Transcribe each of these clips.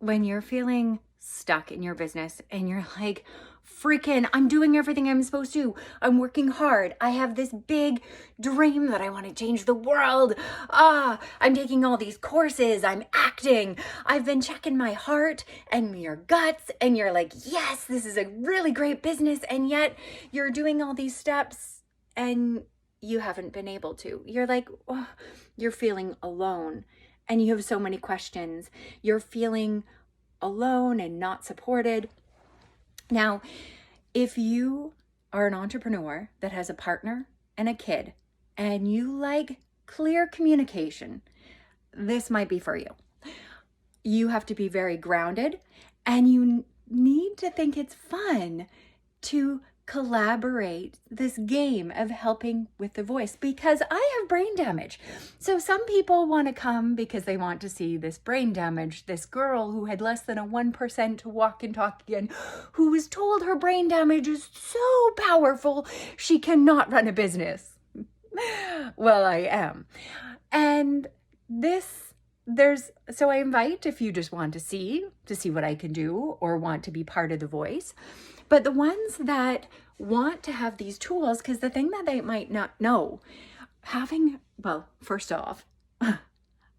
when you're feeling stuck in your business and you're like, freaking, I'm doing everything I'm supposed to. I'm working hard. I have this big dream that I want to change the world. I'm taking all these courses. I'm acting. I've been checking my heart and your guts, and you're like, yes, this is a really great business. And yet you're doing all these steps and you haven't been able to. You're like, oh, you're feeling alone and you have so many questions. You're feeling alone and not supported. Now, if you are an entrepreneur that has a partner and a kid and you like clear communication, this might be for you. You have to be very grounded and you need to think it's fun to collaborate this game of helping with the voice, because I have brain damage. So some people want to come because they want to see this brain damage, this girl who had less than a 1% to walk and talk again, who was told her brain damage is so powerful she cannot run a business. Well, I am. And so I invite, if you just want to see what I can do or want to be part of the voice. But the ones that want to have these tools, because the thing that they might not know, first off,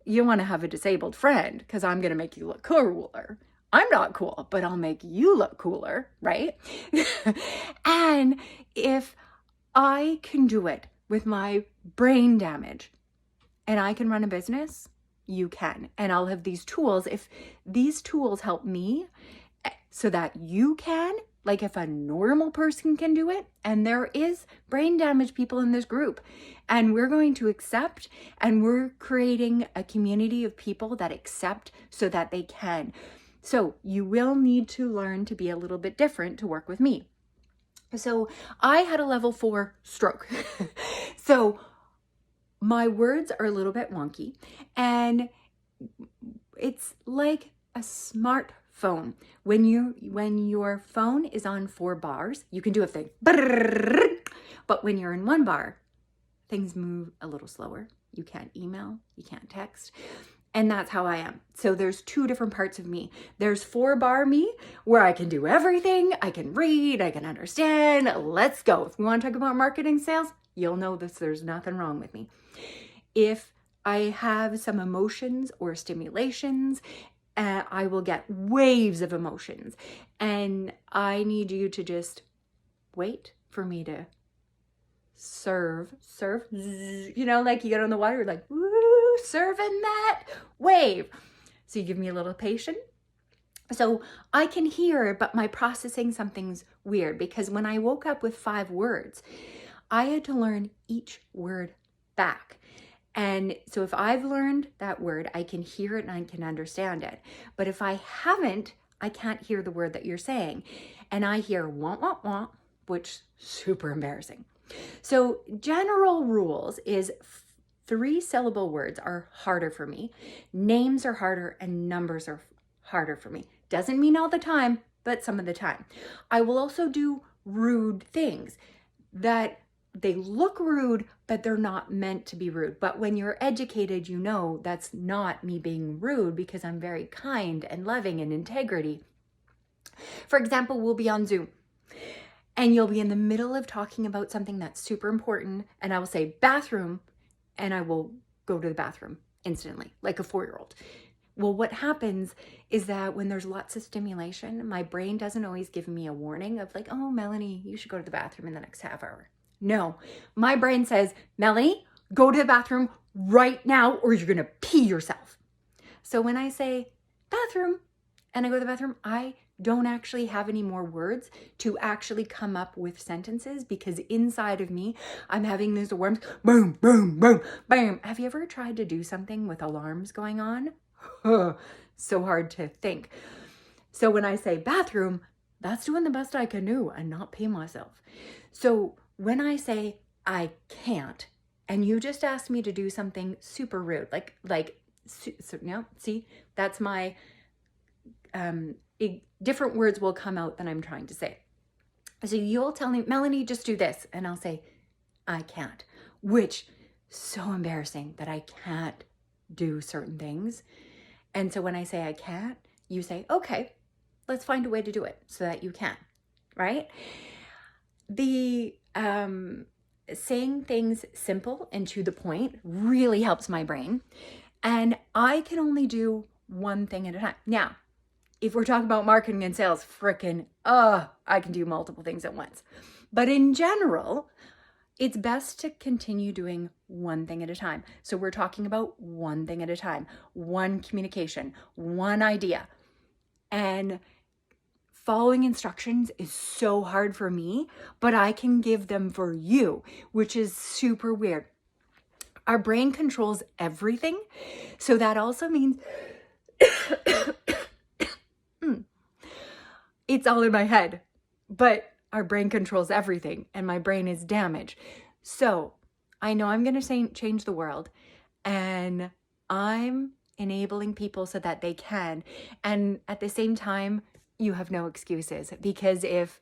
you want to have a disabled friend because I'm going to make you look cooler. I'm not cool, but I'll make you look cooler, right? And if I can do it with my brain damage and I can run a business, you can. And I'll have these tools. If these tools help me so that you can, like if a normal person can do it, and there is brain damaged people in this group, and we're going to accept, and we're creating a community of people that accept so that they can. So you will need to learn to be a little bit different to work with me. So I had a level 4 stroke. So my words are a little bit wonky, and it's like a smartphone. When your phone is on 4 bars, you can do a thing. But when you're in 1 bar, things move a little slower. You can't email, you can't text. And that's how I am. So there's 2 different parts of me. There's 4 bar me, where I can do everything. I can read, I can understand. Let's go. If we want to talk about marketing, sales, you'll know this. There's nothing wrong with me. If I have some emotions or stimulations, I will get waves of emotions, and I need you to just wait for me to surf, you know, like you get on the water, like, woo, surfing that wave. So you give me a little patience. So I can hear, but my processing something's weird, because when I woke up with 5 words, I had to learn each word back. And so if I've learned that word, I can hear it and I can understand it. But if I haven't, I can't hear the word that you're saying. And I hear want, which super embarrassing. So general rules is 3-syllable words are harder for me. Names are harder and numbers are harder for me. Doesn't mean all the time, but some of the time. I will also do rude things that they look rude, but they're not meant to be rude. But when you're educated, you know that's not me being rude, because I'm very kind and loving and integrity. For example, we'll be on Zoom and you'll be in the middle of talking about something that's super important, and I will say bathroom, and I will go to the bathroom instantly, like a 4-year-old. Well, what happens is that when there's lots of stimulation, my brain doesn't always give me a warning of like, oh, Melanie, you should go to the bathroom in the next half hour. No, my brain says, Melanie, go to the bathroom right now or you're going to pee yourself. So when I say bathroom and I go to the bathroom, I don't actually have any more words to actually come up with sentences, because inside of me, I'm having these alarms, boom, boom, boom, bam. Have you ever tried to do something with alarms going on? So hard to think. So when I say bathroom, that's doing the best I can do and not pee myself. So when I say I can't, and you just asked me to do something super rude, see, that's my, different words will come out than I'm trying to say. So you'll tell me, Melanie, just do this. And I'll say, I can't, which so embarrassing that I can't do certain things. And so when I say I can't, you say, okay, let's find a way to do it so that you can, right? The saying things simple and to the point really helps my brain. And I can only do one thing at a time. Now, if we're talking about marketing and sales, I can do multiple things at once. But in general, it's best to continue doing one thing at a time. So we're talking about one thing at a time, one communication, one idea. And following instructions is so hard for me, but I can give them for you, which is super weird. Our brain controls everything. So that also means it's all in my head, but our brain controls everything and my brain is damaged. So I know I'm going to change the world, and I'm enabling people so that they can. And at the same time, you have no excuses, because if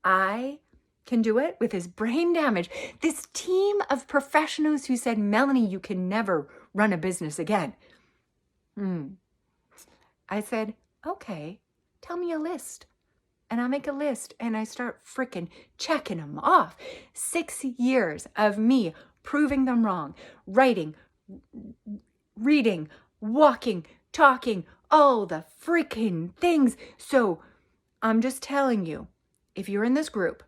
I can do it with his brain damage, this team of professionals who said, Melanie, you can never run a business again. I said, okay, tell me a list. And I make a list and I start freaking checking them off. 6 years of me proving them wrong, writing, reading, walking, talking, all the freaking things. So I'm just telling you, if you're in this group,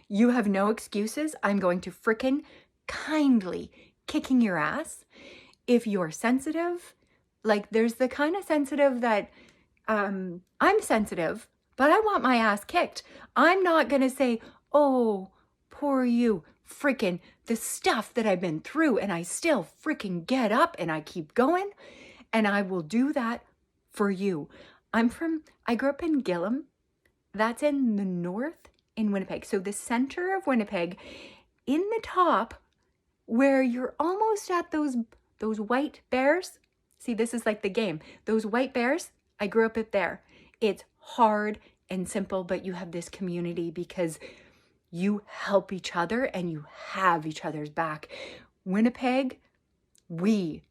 you have no excuses. I'm going to freaking kindly kicking your ass. If you're sensitive, like there's the kind of sensitive that I'm sensitive, but I want my ass kicked. I'm not going to say, oh, poor you, freaking the stuff that I've been through, and I still freaking get up and I keep going, and I will do that for you. I grew up in Gillam. That's in the north in Winnipeg. So the center of Winnipeg, in the top where you're almost at those white bears. See, this is like the game. Those white bears, I grew up there. It's hard and simple, but you have this community because you help each other and you have each other's back. Winnipeg, we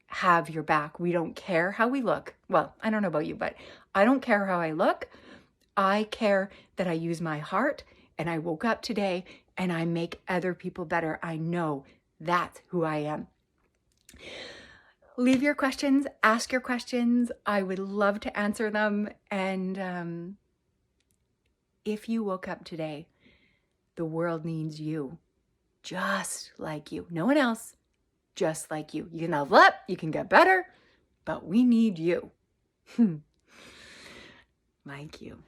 have your back. We don't care how we look. Well, I don't know about you, but I don't care how I look. I care that I use my heart, and I woke up today and I make other people better. I know that's who I am. Leave your questions, ask your questions. I would love to answer them. And if you woke up today, the world needs you, just like you. No one else, just like you. You can level up, you can get better, but we need you. Like you.